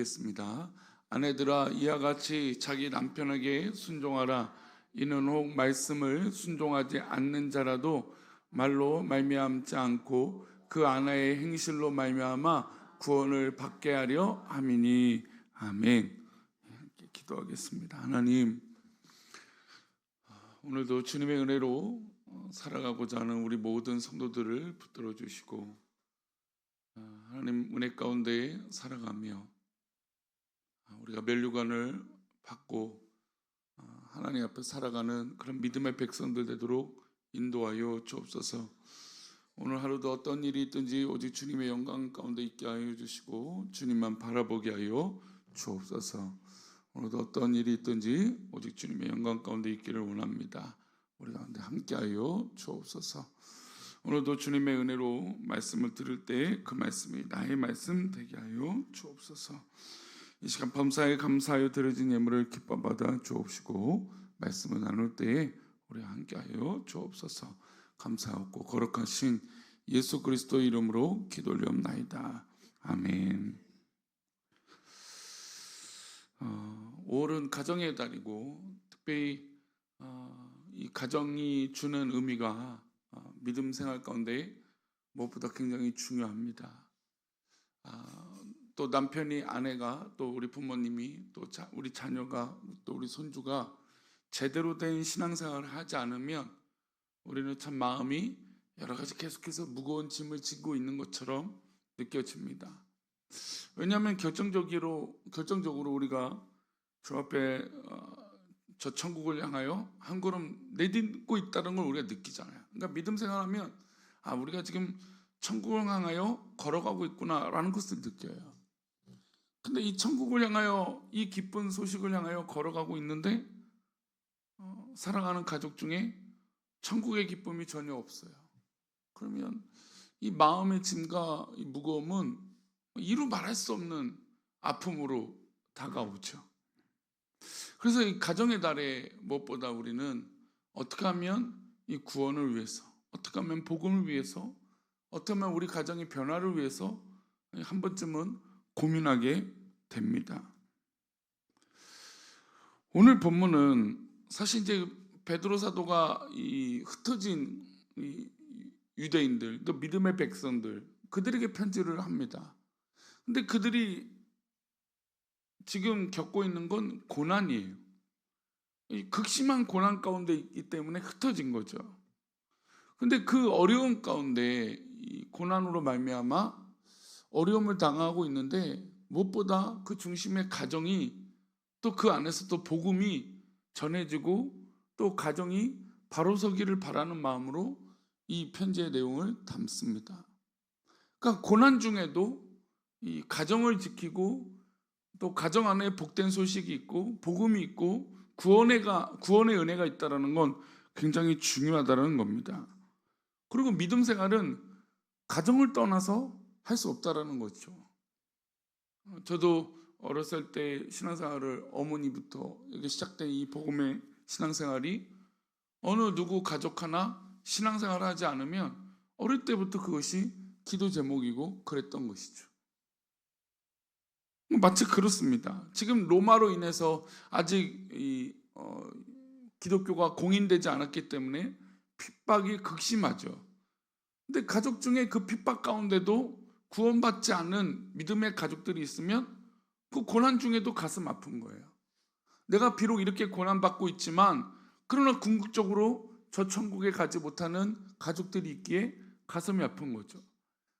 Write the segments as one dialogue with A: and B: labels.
A: 겠습니다. 아내들아 이와 같이 자기 남편에게 순종하라. 이는 혹 말씀을 순종하지 않는 자라도 말로 말미암지 않고 그 아내의 행실로 말미암아 구원을 받게 하려 함이니. 아멘. 기도하겠습니다. 하나님, 오늘도 주님의 은혜로 살아가고자 하는 우리 모든 성도들을 붙들어 주시고 하나님 은혜 가운데 살아가며 우리가 면류관을 받고 하나님 앞에 살아가는 그런 믿음의 백성들 되도록 인도하여 주옵소서. 오늘 하루도 어떤 일이 있든지 오직 주님의 영광 가운데 있게 하여 주시고 주님만 바라보게 하여 주옵소서. 오늘도 어떤 일이 있든지 오직 주님의 영광 가운데 있기를 원합니다. 우리 가운데 함께하여 주옵소서. 오늘도 주님의 은혜로 말씀을 들을 때 그 말씀이 나의 말씀 되게 하여 주옵소서. 이 시간 범사에 감사하여 드려진 예물을 기뻐 받아 주옵시고 말씀을 나눌 때에 우리 함께하여 주옵소서. 감사하고 거룩하신 예수 그리스도 이름으로 기도드리옵나이다. 아멘. 5월은 가정의 달이고 특별히 이 가정이 주는 의미가 믿음 생활 가운데 무엇보다 굉장히 중요합니다. 또 남편이, 아내가, 또 우리 부모님이, 또 우리 자녀가, 또 우리 손주가 제대로 된 신앙생활을 하지 않으면 우리는 참 마음이 여러 가지 계속해서 무거운 짐을 지고 있는 것처럼 느껴집니다. 왜냐하면 결정적으로 우리가 주 앞에 저 천국을 향하여 한 걸음 내딛고 있다는 걸 우리가 느끼잖아요. 그러니까 믿음 생활하면 우리가 지금 천국을 향하여 걸어가고 있구나라는 것을 느껴요. 근데 이 천국을 향하여, 이 기쁜 소식을 향하여 걸어가고 있는데 살아가는 가족 중에 천국의 기쁨이 전혀 없어요. 그러면 이 마음의 짐과 이 무거움은 이루 말할 수 없는 아픔으로 다가오죠. 그래서 이 가정의 달에 무엇보다 우리는 어떻게 하면 이 구원을 위해서, 어떻게 하면 복음을 위해서, 어떻게 하면 우리 가정의 변화를 위해서 한 번쯤은 고민하게 됩니다. 오늘 본문은 사실 이제 베드로 사도가 이 흩어진 이 유대인들, 또 믿음의 백성들, 그들에게 편지를 합니다. 근데 그들이 지금 겪고 있는 건 고난이에요. 이 극심한 고난 가운데 있기 때문에 흩어진 거죠. 근데 그 어려움 가운데 이 고난으로 말미암아 어려움을 당하고 있는데 무엇보다 그 중심의 가정이, 또 그 안에서 또 복음이 전해지고 또 가정이 바로 서기를 바라는 마음으로 이 편지의 내용을 담습니다. 그러니까 고난 중에도 이 가정을 지키고 또 가정 안에 복된 소식이 있고 복음이 있고 구원의 은혜가 있다는 건 굉장히 중요하다는 겁니다. 그리고 믿음 생활은 가정을 떠나서 할 수 없다는 거죠. 저도 어렸을 때 신앙생활을 어머니부터 이렇게 시작된 이 복음의 신앙생활이 어느 누구 가족 하나 신앙생활을 하지 않으면 어릴 때부터 그것이 기도 제목이고 그랬던 것이죠. 마치 그렇습니다. 지금 로마로 인해서 아직 기독교가 공인되지 않았기 때문에 핍박이 극심하죠. 근데 가족 중에 그 핍박 가운데도 구원받지 않는 믿음의 가족들이 있으면 그 고난 중에도 가슴 아픈 거예요. 내가 비록 이렇게 고난받고 있지만 그러나 궁극적으로 저 천국에 가지 못하는 가족들이 있기에 가슴이 아픈 거죠.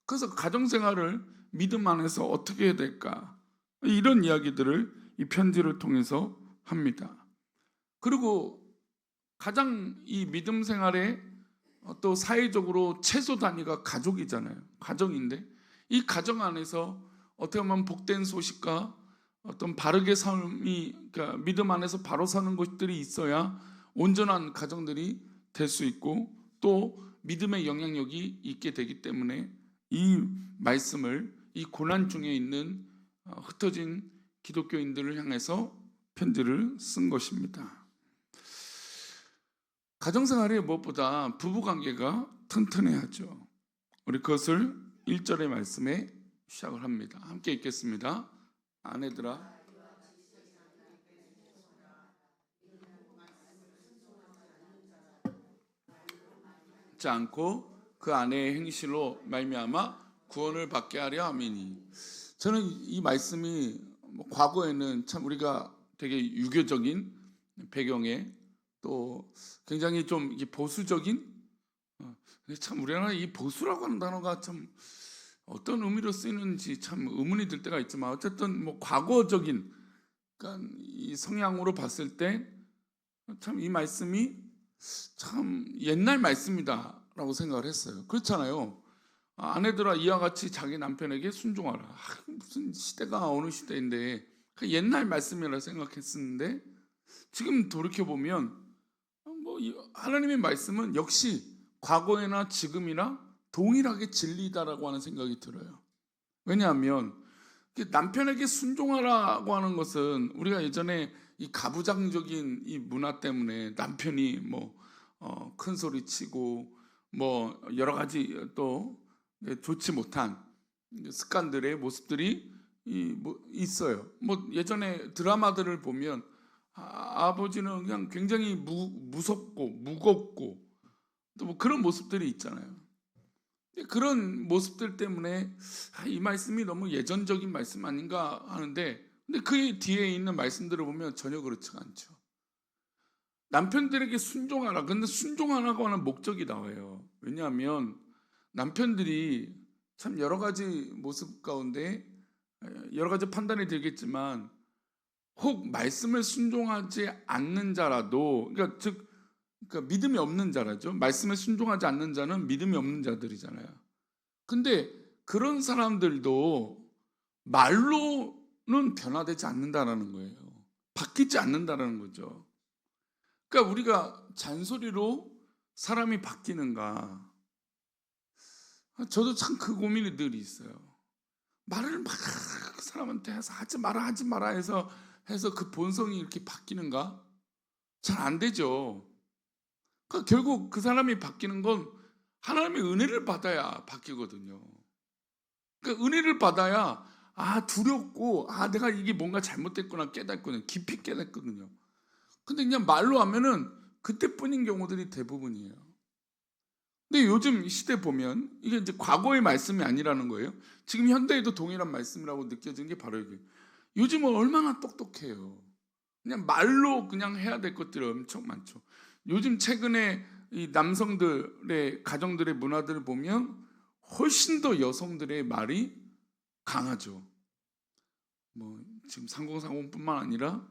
A: 그래서 가정생활을 믿음 안에서 어떻게 해야 될까? 이런 이야기들을 이 편지를 통해서 합니다. 그리고 가장 이 믿음 생활에 또 사회적으로 최소 단위가 가족이잖아요. 가정인데 이 가정 안에서 어떻게 보면 복된 소식과 어떤 바르게 삶이, 그러니까 믿음 안에서 바로 사는 것들이 있어야 온전한 가정들이 될 수 있고 또 믿음의 영향력이 있게 되기 때문에 이 말씀을 이 고난 중에 있는 흩어진 기독교인들을 향해서 편지를 쓴 것입니다. 가정생활이 무엇보다 부부관계가 튼튼해야죠. 우리 그것을 1절의 말씀에 시작을 합니다. 함께 읽겠습니다. 아내들아 지 않고 그 아내의 행실로 말미암아 구원을 받게 하려 함이니. 저는 이 말씀이 뭐 과거에는 참 우리가 되게 유교적인 배경에 또 굉장히 좀 이게 보수적인 참 우리나라 이 보수라고 하는 단어가 참 어떤 의미로 쓰이는지 참 의문이 들 때가 있지만 어쨌든 뭐 과거적인 그러니까 이 성향으로 봤을 때 참 이 말씀이 참 옛날 말씀이다라고 생각을 했어요. 그렇잖아요. 아내들아 이와 같이 자기 남편에게 순종하라. 무슨 시대가 어느 시대인데 옛날 말씀이라 생각했었는데 지금 돌이켜 보면 뭐 하나님의 말씀은 역시 과거에나 지금이나 동일하게 진리다라고 하는 생각이 들어요. 왜냐하면 남편에게 순종하라고 하는 것은 우리가 예전에 이 가부장적인 이 문화 때문에 남편이 뭐 큰 소리 치고 뭐 여러 가지 또 좋지 못한 습관들의 모습들이 뭐 있어요. 뭐 예전에 드라마들을 보면 아버지는 그냥 굉장히 무섭고 무겁고 또 뭐 그런 모습들이 있잖아요. 그런 모습들 때문에 이 말씀이 너무 예전적인 말씀 아닌가 하는데 근데 그 뒤에 있는 말씀들을 보면 전혀 그렇지가 않죠. 남편들에게 순종하라. 근데 순종하라고 하는 목적이 나와요. 왜냐하면 남편들이 참 여러 가지 모습 가운데 여러 가지 판단이 들겠지만 혹 말씀을 순종하지 않는 자라도 그러니까 믿음이 없는 자라죠. 말씀에 순종하지 않는 자는 믿음이 없는 자들이잖아요. 근데 그런 사람들도 말로는 변화되지 않는다라는 거예요. 바뀌지 않는다라는 거죠. 그러니까 우리가 잔소리로 사람이 바뀌는가? 저도 참 그 고민이 늘 있어요. 말을 막 그 사람한테 해서 하지 마라 해서 그 본성이 이렇게 바뀌는가? 잘 안 되죠. 그러니까 결국 그 사람이 바뀌는 건 하나님의 은혜를 받아야 바뀌거든요. 그러니까 은혜를 받아야 두렵고 내가 이게 뭔가 잘못됐구나 깨닫거든요. 깊이 깨닫거든요. 근데 그냥 말로 하면은 그때뿐인 경우들이 대부분이에요. 근데 요즘 시대 보면 이게 이제 과거의 말씀이 아니라는 거예요. 지금 현대에도 동일한 말씀이라고 느껴지는 게 바로 이게. 요즘은 얼마나 똑똑해요. 그냥 말로 그냥 해야 될 것들이 엄청 많죠. 요즘 최근에 이 남성들의 가정들의 문화들을 보면 훨씬 더 여성들의 말이 강하죠. 뭐 지금 3040뿐만 아니라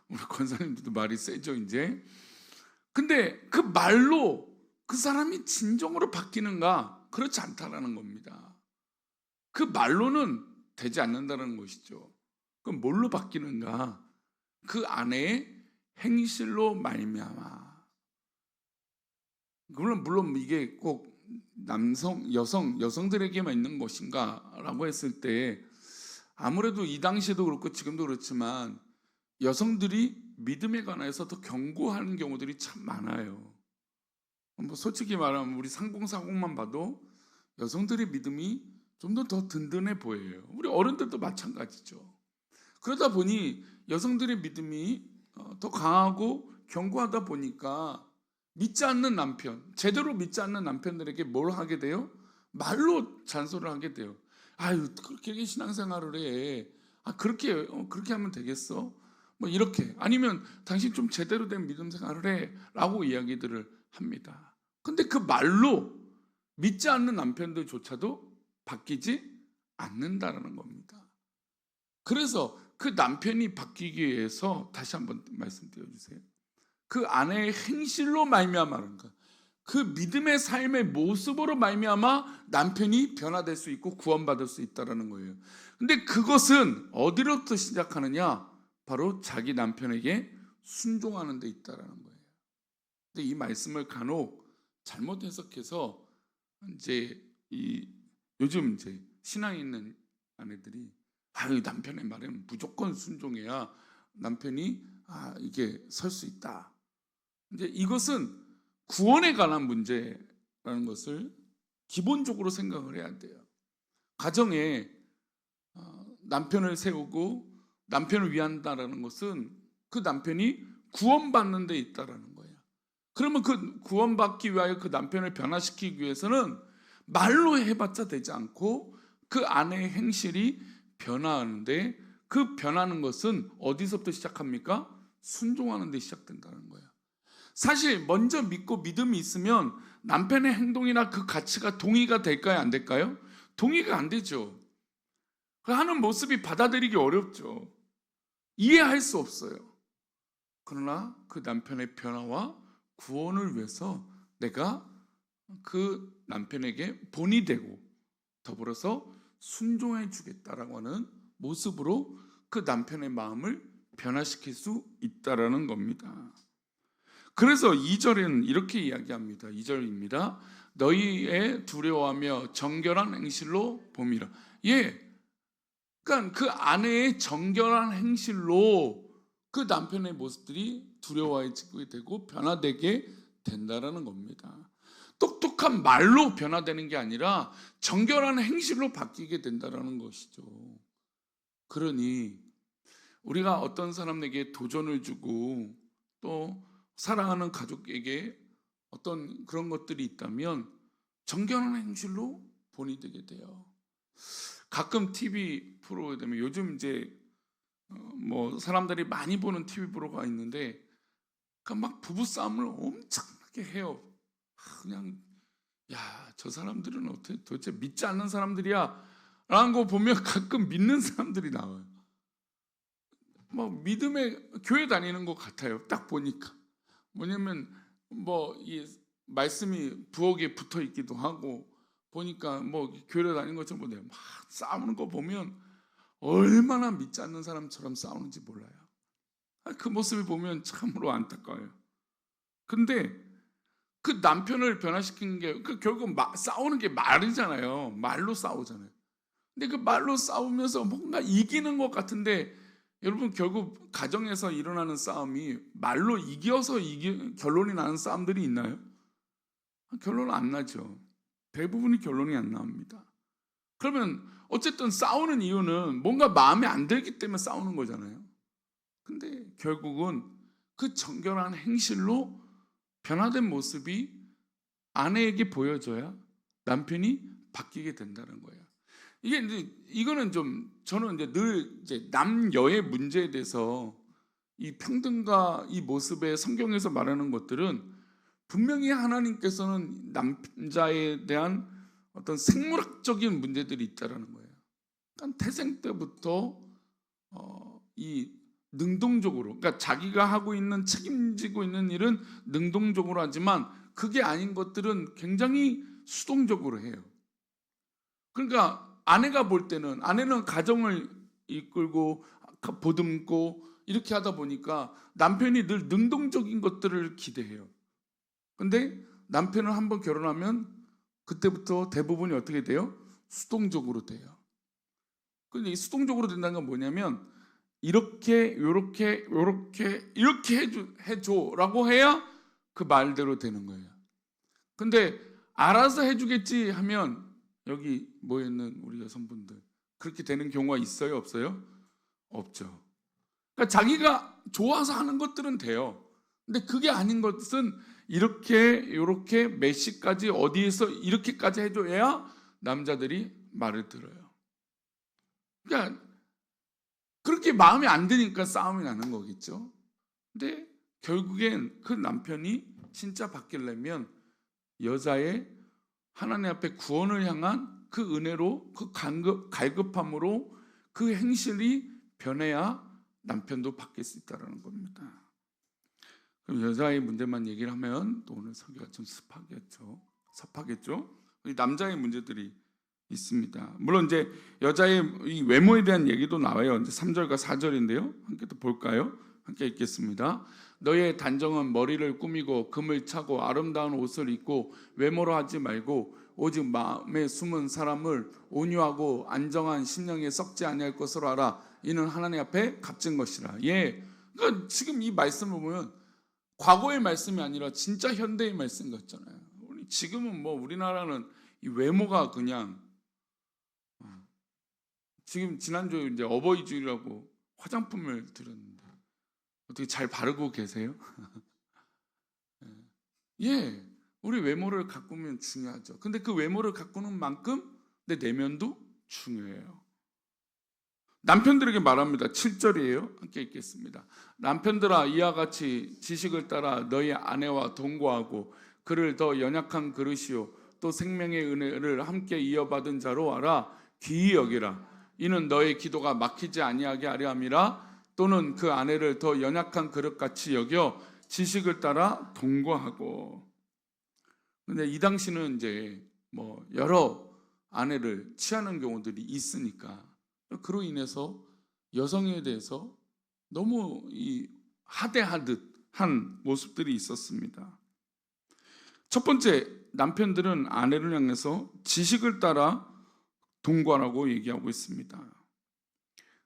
A: 우리 권사님들도 말이 세죠 이제. 근데 그 말로 그 사람이 진정으로 바뀌는가? 그렇지 않다라는 겁니다. 그 말로는 되지 않는다는 것이죠. 그럼 뭘로 바뀌는가? 그 안에 행실로 말미암아. 물론 이게 꼭 여성들에게만 있는 것인가라고 했을 때 아무래도 이 당시에도 그렇고 지금도 그렇지만 여성들이 믿음에 관해서 더 경고하는 경우들이 참 많아요. 뭐 솔직히 말하면 우리 상공사공만 봐도 여성들의 믿음이 좀 더 든든해 보여요. 우리 어른들도 마찬가지죠. 그러다 보니 여성들의 믿음이 더 강하고 견고하다 보니까 믿지 않는 남편, 제대로 믿지 않는 남편들에게 뭘 하게 돼요? 말로 잔소리를 하게 돼요. 아유, 그렇게 신앙생활을 해. 그렇게 하면 되겠어? 뭐 이렇게. 아니면 당신 좀 제대로 된 믿음 생활을 해. 라고 이야기들을 합니다. 근데 그 말로 믿지 않는 남편들조차도 바뀌지 않는다라는 겁니다. 그래서 그 남편이 바뀌기 위해서 다시 한번 말씀드려 주세요. 그 아내의 행실로 말미암아는 것, 그 믿음의 삶의 모습으로 말미암아 남편이 변화될 수 있고 구원받을 수 있다라는 거예요. 근데 그것은 어디로부터 시작하느냐? 바로 자기 남편에게 순종하는 데 있다라는 거예요. 근데 이 말씀을 간혹 잘못 해석해서 이제 요즘 이제 신앙에 있는 아내들이 남편의 말에는 무조건 순종해야 남편이 이게 설 수 있다. 이제 이것은 구원에 관한 문제라는 것을 기본적으로 생각을 해야 돼요. 가정에 남편을 세우고 남편을 위한다라는 것은 그 남편이 구원받는 데 있다라는 거예요. 그러면 그 구원받기 위하여 그 남편을 변화시키기 위해서는 말로 해봤자 되지 않고 그 아내의 행실이 변화하는데, 그 변하는 것은 어디서부터 시작합니까? 순종하는 데 시작된다는 거예요. 사실 먼저 믿고 믿음이 있으면 남편의 행동이나 그 가치가 동의가 될까요? 안 될까요? 동의가 안 되죠. 하는 모습이 받아들이기 어렵죠. 이해할 수 없어요. 그러나 그 남편의 변화와 구원을 위해서 내가 그 남편에게 본이 되고 더불어서 순종해 주겠다라고 하는 모습으로 그 남편의 마음을 변화시킬 수 있다라는 겁니다. 그래서 2절에는 이렇게 이야기합니다. 2절입니다. 너희의 두려워하며 정결한 행실로 봄이라. 그러니까 그 아내의 정결한 행실로 그 남편의 모습들이 두려워지게 되고 변화되게 된다라는 겁니다. 똑똑한 말로 변화되는 게 아니라 정결한 행실로 바뀌게 된다라는 것이죠. 그러니 우리가 어떤 사람에게 도전을 주고 또 사랑하는 가족에게 어떤 그런 것들이 있다면 정결한 행실로 본이 되게 돼요. 가끔 TV 프로에 되면 요즘 이제 뭐 사람들이 많이 보는 TV 프로가 있는데 막 부부 싸움을 엄청나게 해요. 그냥 저 사람들은 어떻게 도대체 믿지 않는 사람들이야 라는 거 보면 가끔 믿는 사람들이 나와요. 믿음의 교회 다니는 것 같아요. 딱 보니까. 뭐냐면 이 말씀이 부엌에 붙어 있기도 하고 보니까 교회 다니는 것처럼 막 싸우는 거 보면 얼마나 믿지 않는 사람처럼 싸우는지 몰라요. 그 모습을 보면 참으로 안타까워요. 근데 그 남편을 변화시키는 게 결국 싸우는 게 말이잖아요. 말로 싸우잖아요. 근데 그 말로 싸우면서 뭔가 이기는 것 같은데, 여러분 결국 가정에서 일어나는 싸움이 말로 이겨서 결론이 나는 싸움들이 있나요? 결론은 안 나죠. 대부분이 결론이 안 나옵니다. 그러면 어쨌든 싸우는 이유는 뭔가 마음에 안 들기 때문에 싸우는 거잖아요. 근데 결국은 그 정결한 행실로 변화된 모습이 아내에게 보여줘야 남편이 바뀌게 된다는 거예요. 이거는 저는 늘 남녀의 문제에 대해서 이 평등과 이 모습의 성경에서 말하는 것들은 분명히 하나님께서는 남자에 대한 어떤 생물학적인 문제들이 있다라는 거예요. 그러니까 태생 때부터 이 능동적으로, 그러니까 자기가 하고 있는 책임지고 있는 일은 능동적으로 하지만 그게 아닌 것들은 굉장히 수동적으로 해요. 그러니까 아내가 볼 때는, 아내는 가정을 이끌고 보듬고 이렇게 하다 보니까 남편이 늘 능동적인 것들을 기대해요. 근데 남편은 한번 결혼하면 그때부터 대부분이 어떻게 돼요? 수동적으로 돼요. 근데 이 수동적으로 된다는 건 뭐냐면 이렇게 해줘라고 해야 그 말대로 되는 거예요. 근데 알아서 해주겠지 하면 여기 모여있는 우리 여성분들 그렇게 되는 경우가 있어요? 없어요? 없죠. 그러니까 자기가 좋아서 하는 것들은 돼요. 근데 그게 아닌 것은 이렇게 몇 시까지 어디에서 이렇게까지 해줘야 남자들이 말을 들어요. 그러니까 그렇게 마음에 안 드니까 싸움이 나는 거겠죠. 근데 결국엔 그 남편이 진짜 바뀌려면 여자의 하나님 앞에 구원을 향한 그 은혜로, 그 갈급함으로 그 행실이 변해야 남편도 바뀔 수 있다는 겁니다. 그럼 여자의 문제만 얘기를 하면 또 오늘 설교가 좀 섭하겠죠. 남자의 문제들이 있습니다. 물론 이제 여자의 이 외모에 대한 얘기도 나와요. 이제 3절과 4절인데요. 함께 또 볼까요? 함께 읽겠습니다. 너의 단정한 머리를 꾸미고 금을 차고 아름다운 옷을 입고 외모로 하지 말고 오직 마음에 숨은 사람을 온유하고 안정한 심령에 썩지 아니할 것으로 알아. 이는 하나님 앞에 값진 것이라. 그러니까 지금 이 말씀을 보면 과거의 말씀이 아니라 진짜 현대의 말씀 같잖아요. 지금은 우리나라는 이 외모가 그냥 지금 지난주에 이제 어버이 주일이라고 화장품을 드렸는데 어떻게 잘 바르고 계세요? 예, 우리 외모를 가꾸면 중요하죠. 근데 그 외모를 가꾸는 만큼 내 내면도 중요해요. 남편들에게 말합니다. 7절이에요. 함께 읽겠습니다. 남편들아, 이와 같이 지식을 따라 너희 아내와 동거하고 그를 더 연약한 그릇이요 또 생명의 은혜를 함께 이어받은 자로 알아 귀히 여기라. 이는 너의 기도가 막히지 아니하게 하려 함이라. 또는 그 아내를 더 연약한 그릇같이 여겨 지식을 따라 동거하고. 근데 이 당시는 이제 뭐 여러 아내를 취하는 경우들이 있으니까 그로 인해서 여성에 대해서 너무 하대하듯 한 모습들이 있었습니다. 첫 번째, 남편들은 아내를 향해서 지식을 따라 동거하라고 얘기하고 있습니다.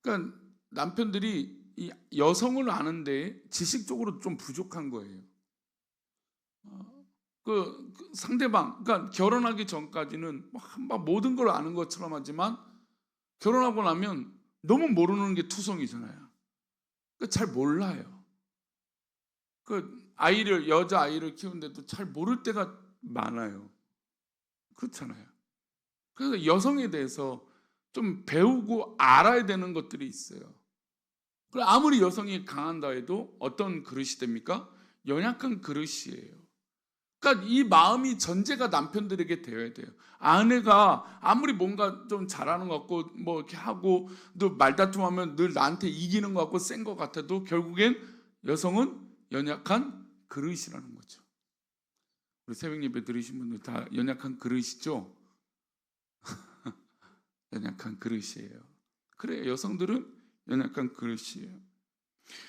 A: 그러니까 남편들이 이 여성을 아는데 지식적으로 좀 부족한 거예요. 그 상대방, 그러니까 결혼하기 전까지는 막 모든 걸 아는 것처럼 하지만 결혼하고 나면 너무 모르는 게 투성이잖아요. 잘 몰라요. 여자 아이를 키우는데도 잘 모를 때가 많아요. 그렇잖아요. 그래서 여성에 대해서 좀 배우고 알아야 되는 것들이 있어요. 아무리 여성이 강한다 해도 어떤 그릇이 됩니까? 연약한 그릇이에요. 그러니까 이 마음이 전제가 남편들에게 되어야 돼요. 아내가 아무리 뭔가 좀 잘하는 것 같고 뭐 이렇게 하고 또 말다툼하면 늘 나한테 이기는 것 같고 센 것 같아도 결국엔 여성은 연약한 그릇이라는 거죠. 우리 새벽 예배 들으신 분들 다 연약한 그릇이죠? 연약한 그릇이에요. 그래, 여성들은 연약한 그릇이에요.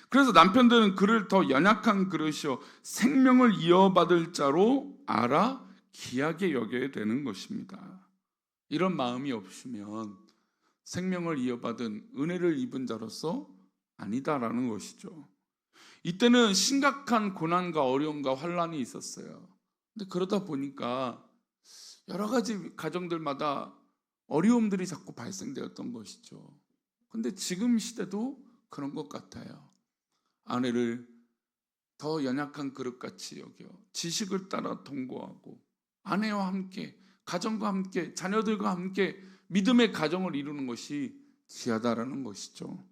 A: 그래서 남편들은 그를 더 연약한 그릇이요 생명을 이어받을 자로 알아 귀하게 여겨야 되는 것입니다. 이런 마음이 없으면 생명을 이어받은 은혜를 입은 자로서 아니다라는 것이죠. 이때는 심각한 고난과 어려움과 환란이 있었어요. 근데 그러다 보니까 여러 가지 가정들마다 어려움들이 자꾸 발생되었던 것이죠. 근데 지금 시대도 그런 것 같아요. 아내를 더 연약한 그릇같이 여겨 지식을 따라 동거하고 아내와 함께 가정과 함께 자녀들과 함께 믿음의 가정을 이루는 것이 귀하다라는 것이죠.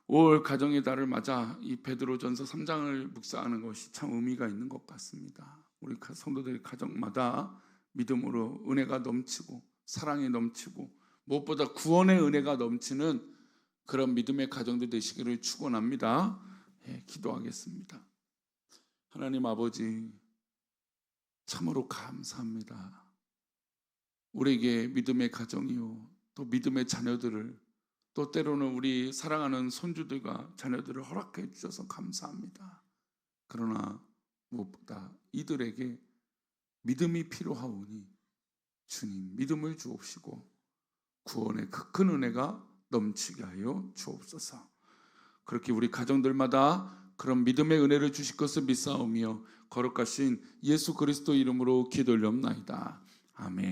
A: 5월 가정의 달을 맞아 이 베드로전서 3장을 묵상하는 것이 참 의미가 있는 것 같습니다. 우리 성도들 가정마다 믿음으로 은혜가 넘치고 사랑이 넘치고 무엇보다 구원의 은혜가 넘치는 그런 믿음의 가정들 되시기를 축원합니다. 기도하겠습니다. 하나님 아버지, 참으로 감사합니다. 우리에게 믿음의 가정이요 또 믿음의 자녀들을 또 때로는 우리 사랑하는 손주들과 자녀들을 허락해 주셔서 감사합니다. 그러나 무엇보다 이들에게 믿음이 필요하오니 주님 믿음을 주옵시고 구원의 그 큰 은혜가 넘치게 하여 주옵소서. 그렇게 우리 가정들마다 그런 믿음의 은혜를 주실 것을 믿사오며 거룩하신 예수 그리스도 이름으로 기도를 옵나이다. 아멘.